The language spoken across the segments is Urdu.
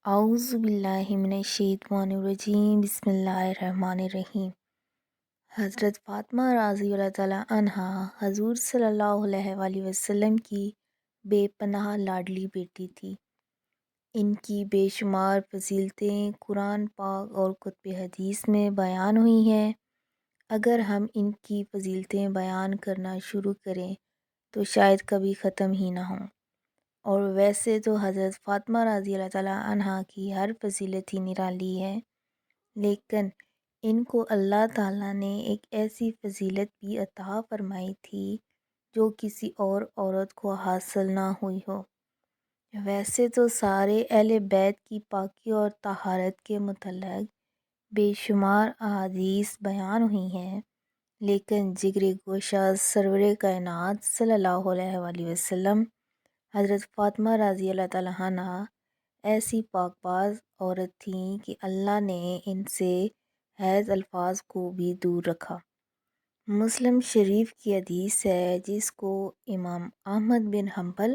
اعوذ باللہ من الشیطان الرجیم بسم اللہ الرحمن الرحیم۔ حضرت فاطمہ رضی اللہ تعالیٰ عنہا حضور صلی اللہ علیہ وآلہ وسلم کی بے پناہ لاڈلی بیٹی تھی۔ ان کی بے شمار فضیلتیں قرآن پاک اور کتب حدیث میں بیان ہوئی ہیں۔ اگر ہم ان کی فضیلتیں بیان کرنا شروع کریں تو شاید کبھی ختم ہی نہ ہوں۔ اور ویسے تو حضرت فاطمہ رضی اللہ تعالیٰ عنہا کی ہر فضیلت ہی نرالی ہے، لیکن ان کو اللہ تعالیٰ نے ایک ایسی فضیلت بھی عطا فرمائی تھی جو کسی اور عورت کو حاصل نہ ہوئی ہو۔ ویسے تو سارے اہل بیت کی پاکی اور طہارت کے متعلق بے شمار احادیث بیان ہوئی ہیں، لیکن جگر گوشہ سرور کائنات صلی اللہ علیہ وآلہ وسلم حضرت فاطمہ رضی اللہ تعالیٰ عنہا ایسی پاک باز عورت تھیں کہ اللہ نے ان سے حیض الفاظ کو بھی دور رکھا۔ مسلم شریف کی حدیث ہے جس کو امام احمد بن حنبل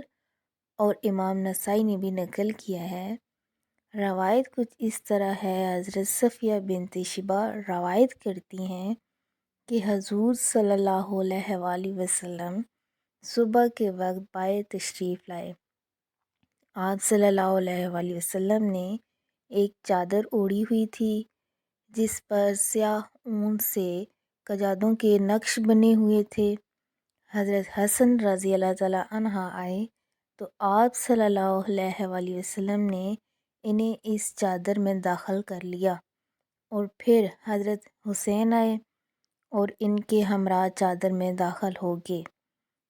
اور امام نسائی نے بھی نقل کیا ہے۔ روایت کچھ اس طرح ہے، حضرت صفیہ بنت شیبہ روایت کرتی ہیں کہ حضور صلی اللہ علیہ وآلہ وسلم صبح کے وقت بائے تشریف لائے۔ آپ صلی اللہ علیہ وآلہ وسلم نے ایک چادر اوڑھی ہوئی تھی جس پر سیاہ اون سے کجادوں کے نقش بنے ہوئے تھے۔ حضرت حسن رضی اللہ تعالیٰ عنہ آئے تو آپ صلی اللہ علیہ وآلہ وسلم نے انہیں اس چادر میں داخل کر لیا، اور پھر حضرت حسین آئے اور ان کے ہمراہ چادر میں داخل ہو گئے،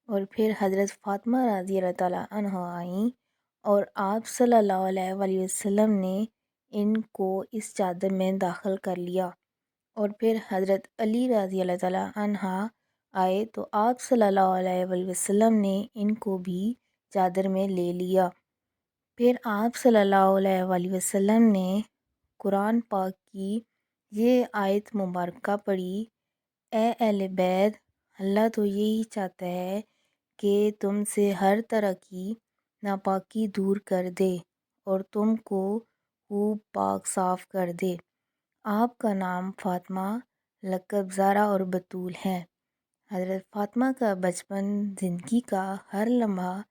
اور پھر حضرت فاطمہ رضی اللہ تعالیٰ عنہ آئیں اور آپ صلی اللہ علیہ وآلہ وسلم نے ان کو اس چادر میں داخل کر لیا، اور پھر حضرت علی رضی اللہ تعالیٰ عنہ آئے تو آپ صلی اللہ علیہ وآلہ وسلم نے ان کو بھی چادر میں لے لیا۔ پھر آپ صلی اللہ علیہ وآلہ وسلم نے قرآن پاک کی یہ آیت مبارکہ پڑھی، اے اہل بیت، اللہ تو یہی چاہتا ہے کہ تم سے ہر طرح کی ناپاکی دور کر دے اور تم کو خوب پاک صاف کر دے۔ آپ کا نام فاطمہ، لقب زہرا اور بطول ہے۔ حضرت فاطمہ کا بچپن زندگی کا ہر لمحہ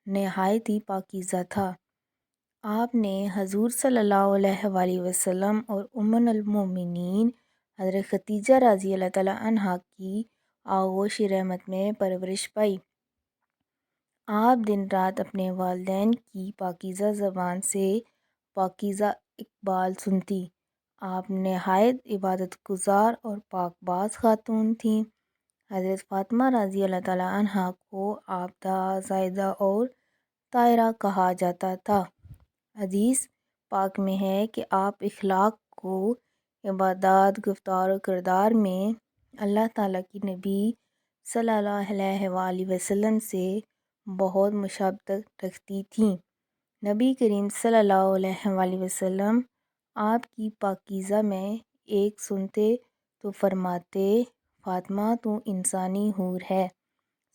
نہایت ہی پاکیزہ تھا۔ آپ نے حضور صلی اللہ علیہ وآلہ وسلم اور ام المومنین حضرت ختیجہ رضی اللہ تعالیٰ عنہا کی آغوش رحمت میں پرورش پائی۔ آپ دن رات اپنے والدین کی پاکیزہ زبان سے پاکیزہ اقبال سنتی۔ آپ نہایت عبادت گزار اور پاک باز خاتون تھیں۔ حضرت فاطمہ رضی اللہ تعالیٰ عنہا کو عابدہ، زاہدہ اور طاہرہ کہا جاتا تھا۔ حدیث پاک میں ہے کہ آپ اخلاق کو عبادات، گفتار و کردار میں اللہ تعالیٰ کی نبی صلی اللہ علیہ وآلہ وسلم سے بہت مشابہت رکھتی تھیں۔ نبی کریم صلی اللہ علیہ وآلہ وسلم آپ کی پاکیزہ میں ایک سنتے تو فرماتے، فاطمہ تو انسانی حور ہے،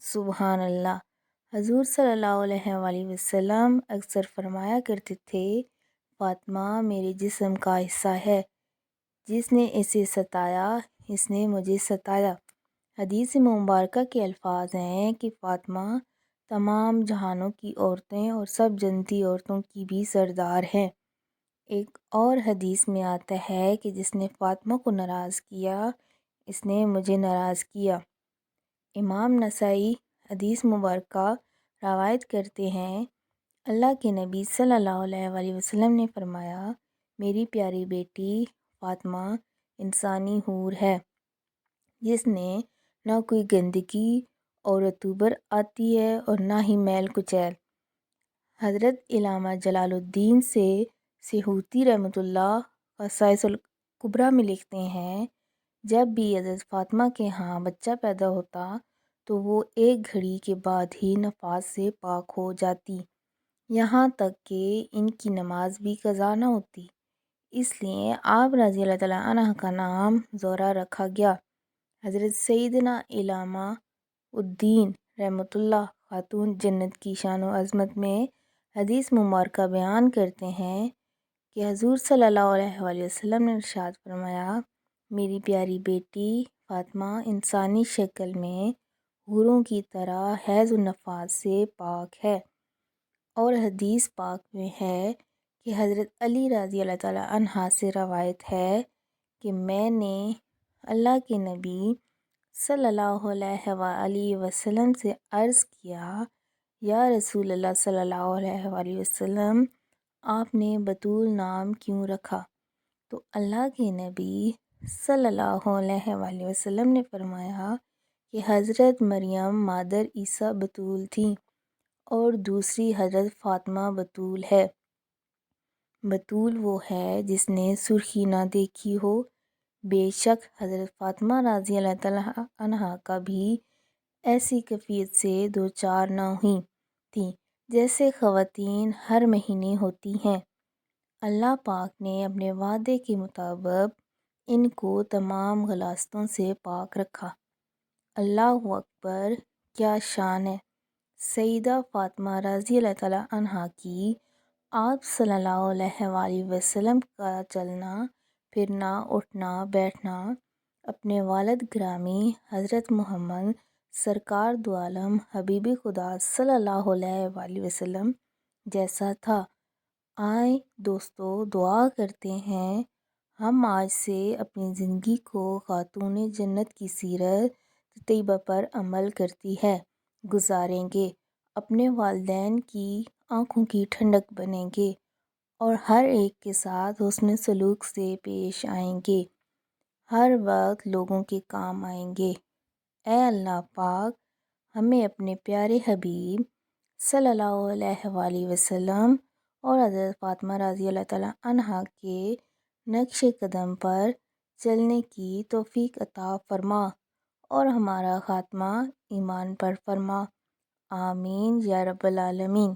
سبحان اللہ۔ حضور صلی اللہ علیہ وآلہ وسلم اکثر فرمایا کرتے تھے، فاطمہ میرے جسم کا حصہ ہے، جس نے اسے ستایا اس نے مجھے ستایا۔ حدیث مبارکہ کے الفاظ ہیں کہ فاطمہ تمام جہانوں کی عورتیں اور سب جنتی عورتوں کی بھی سردار ہے۔ ایک اور حدیث میں آتا ہے کہ جس نے فاطمہ کو ناراض کیا اس نے مجھے ناراض کیا۔ امام نسائی حدیث مبارکہ روایت کرتے ہیں، اللہ کے نبی صلی اللہ علیہ وآلہ وسلم نے فرمایا، میری پیاری بیٹی فاطمہ انسانی حور ہے، جس نے نہ کوئی گندگی اور رطوبت آتی ہے اور نہ ہی میل کچیل۔ حضرت علامہ جلال الدین سے سیوطی رحمۃ اللہ خصائص الکبریٰ میں لکھتے ہیں، جب بھی حضرت فاطمہ کے ہاں بچہ پیدا ہوتا تو وہ ایک گھڑی کے بعد ہی نفاس سے پاک ہو جاتی، یہاں تک کہ ان کی نماز بھی قضا نہ ہوتی۔ اس لیے آپ رضی اللہ تعالیٰ عنہ کا نام زہرا رکھا گیا۔ حضرت سیدنا علامہ الدین رحمۃ اللہ خاتون جنت کی شان و عظمت میں حدیث مبارکہ بیان کرتے ہیں کہ حضور صلی اللہ علیہ وآلہ وسلم نے ارشاد فرمایا، میری پیاری بیٹی فاطمہ انسانی شکل میں حوروں کی طرح حیض و نفاس سے پاک ہے۔ اور حدیث پاک میں ہے کہ حضرت علی رضی اللہ تعالیٰ عنہ سے روایت ہے کہ میں نے اللہ کے نبی صلی اللہ علیہ وآلہ وسلم سے عرض کیا، یا رسول اللہ صلی اللہ علیہ وآلہ وسلم، آپ نے بطول نام کیوں رکھا؟ تو اللہ کے نبی صلی اللہ علیہ وآلہ وسلم نے فرمایا کہ حضرت مریم مادر عیسیٰ بطول تھیں اور دوسری حضرت فاطمہ بطول ہے۔ بطول وہ ہے جس نے سرخی نہ دیکھی ہو۔ بے شک حضرت فاطمہ رضی اللہ تعالیٰ عنہا کا بھی ایسی کیفیت سے دوچار نہ ہوئی تھیں جیسے خواتین ہر مہینے ہوتی ہیں۔ اللہ پاک نے اپنے وعدے کے مطابق ان کو تمام غلاظتوں سے پاک رکھا۔ اللہ اکبر، کیا شان ہے سیدہ فاطمہ رضی اللہ تعالیٰ عنہا کی۔ آپ صلی اللہ علیہ وآلہ وسلم کا چلنا پھرنا، اٹھنا بیٹھنا اپنے والد گرامی حضرت محمد سرکار دو عالم حبیب خدا صلی اللہ علیہ وآلہ وسلم جیسا تھا۔ آئیں دوستو، دعا کرتے ہیں ہم آج سے اپنی زندگی کو خاتون جنت کی سیرت طیبہ پر عمل کرتی ہے گزاریں گے، اپنے والدین کی آنکھوں کی ٹھنڈک بنیں گے اور ہر ایک کے ساتھ حسن سلوک سے پیش آئیں گے، ہر وقت لوگوں کے کام آئیں گے۔ اے اللہ پاک، ہمیں اپنے پیارے حبیب صلی اللہ علیہ وآلہ وسلم اور حضرت فاطمہ رضی اللہ تعالیٰ عنہا کے نقش قدم پر چلنے کی توفیق عطا فرما اور ہمارا خاتمہ ایمان پر فرما، آمین یا رب العالمین۔